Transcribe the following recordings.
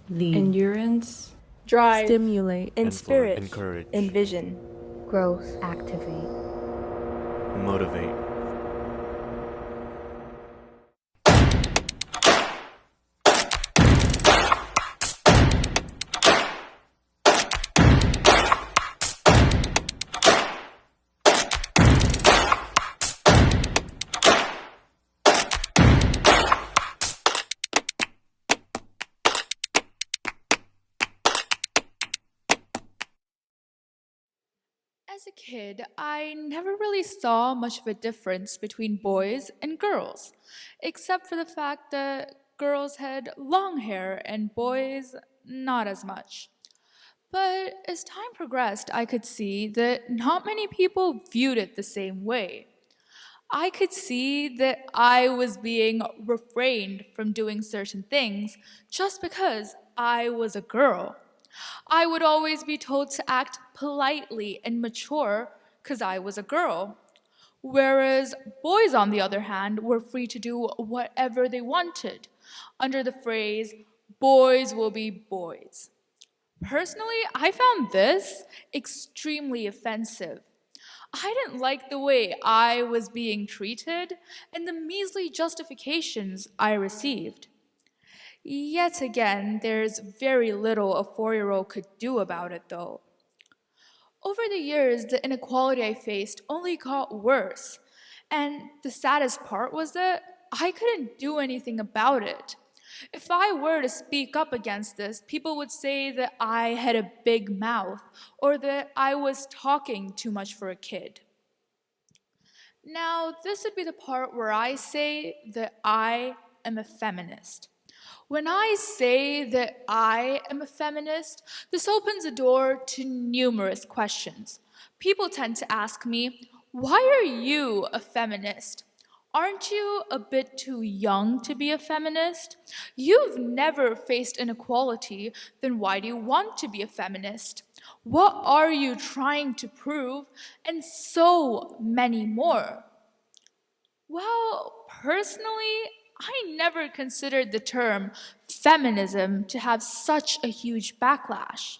lead, endurance, drive, stimulate, inspirit, encourage, envision, growth, activate. motivate. As a kid, I never really saw much of a difference between boys and girls, except for the fact that girls had long hair and boys not as much. But as time progressed, I could see that not many people viewed it the same way. I could see that I was being refrained from doing certain things just because I was a girl. I would always be told to act politely and mature because I was a girl. Whereas boys, on the other hand, were free to do whatever they wanted, under the phrase, boys will be boys. Personally, I found this extremely offensive. I didn't like the way I was being treated and the measly justifications I received. Yet again, there's very little a 4-year-old could do about it, though. Over the years, the inequality I faced only got worse, and the saddest part was that I couldn't do anything about it. If I were to speak up against this, people would say that I had a big mouth or that I was talking too much for a kid. Now, this would be the part where I say that I am a feminist. When I say that I am a feminist, this opens a door to numerous questions. People tend to ask me, why are you a feminist? Aren't you a bit too young to be a feminist? You've never faced inequality, then why do you want to be a feminist? What are you trying to prove? And so many more. Well, personally, I never considered the term feminism to have such a huge backlash.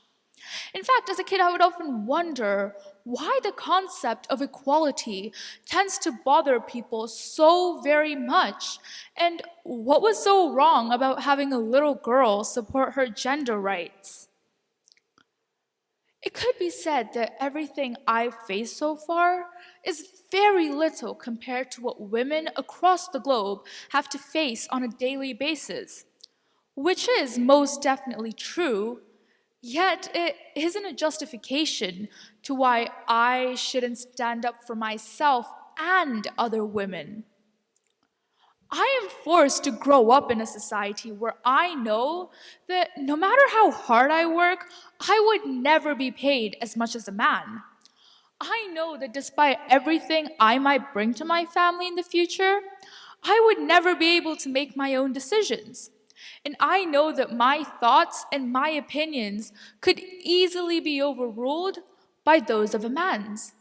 In fact, as a kid, I would often wonder why the concept of equality tends to bother people so very much, and what was so wrong about having a little girl support her gender rights. It could be said that everything I've faced so far is very little compared to what women across the globe have to face on a daily basis, which is most definitely true, yet it isn't a justification to why I shouldn't stand up for myself and other women. I am forced to grow up in a society where I know that no matter how hard I work, I would never be paid as much as a man. I know that despite everything I might bring to my family in the future, I would never be able to make my own decisions. And I know that my thoughts and my opinions could easily be overruled by those of a man's.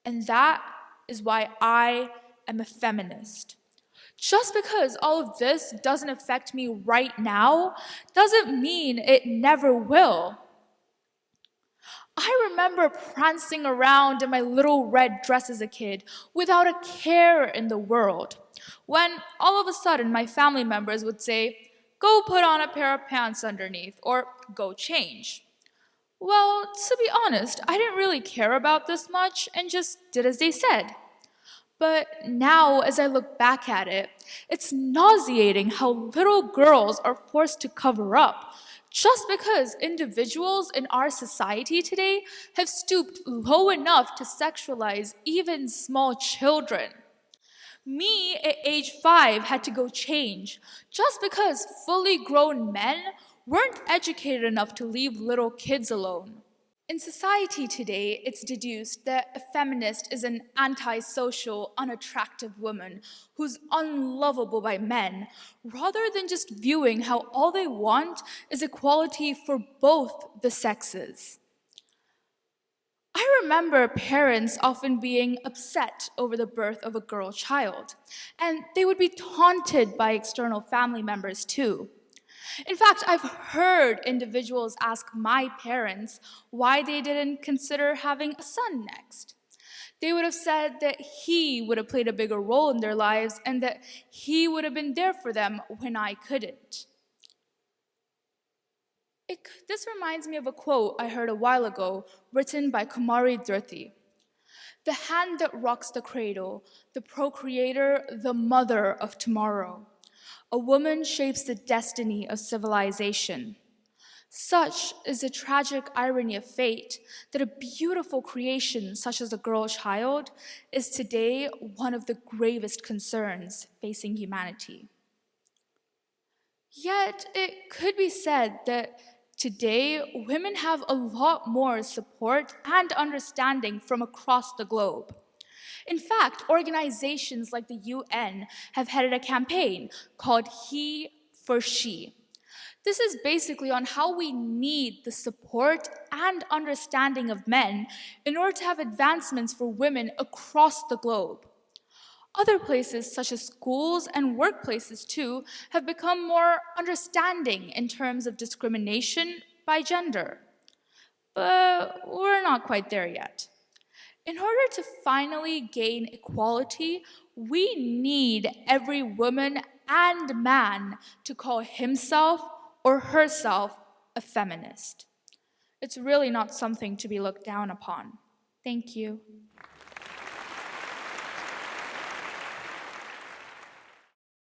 And that is why I am a feminist. Just because all of this doesn't affect me right now doesn't mean it never will. I remember prancing around in my little red dress as a kid without a care in the world, when all of a sudden my family members would say, "Go put on a pair of pants underneath," or "Go change." Well, to be honest, I didn't really care about this much and just did as they said. But now, as I look back at it, it's nauseating how little girls are forced to cover up just because individuals in our society today have stooped low enough to sexualize even small children. Me, at age 5, had to go change just because fully grown men weren't educated enough to leave little kids alone. In society today, it's deduced that a feminist is an antisocial, unattractive woman who's unlovable by men, rather than just viewing how all they want is equality for both the sexes. I remember parents often being upset over the birth of a girl child, and they would be taunted by external family members too. In fact, I've heard individuals ask my parents why they didn't consider having a son next. They would have said that he would have played a bigger role in their lives and that he would have been there for them when I couldn't. This reminds me of a quote I heard a while ago written by Kumari Dhirti. The hand that rocks the cradle, the procreator, the mother of tomorrow. A woman shapes the destiny of civilization. Such is the tragic irony of fate that a beautiful creation such as a girl child is today one of the gravest concerns facing humanity. Yet it could be said that today women have a lot more support and understanding from across the globe. In fact, organizations like the UN have headed a campaign called He for She. This is basically on how we need the support and understanding of men in order to have advancements for women across the globe. Other places, such as schools and workplaces too, have become more understanding in terms of discrimination by gender. But we're not quite there yet. In order to finally gain equality, we need every woman and man to call himself or herself a feminist. It's really not something to be looked down upon. Thank you.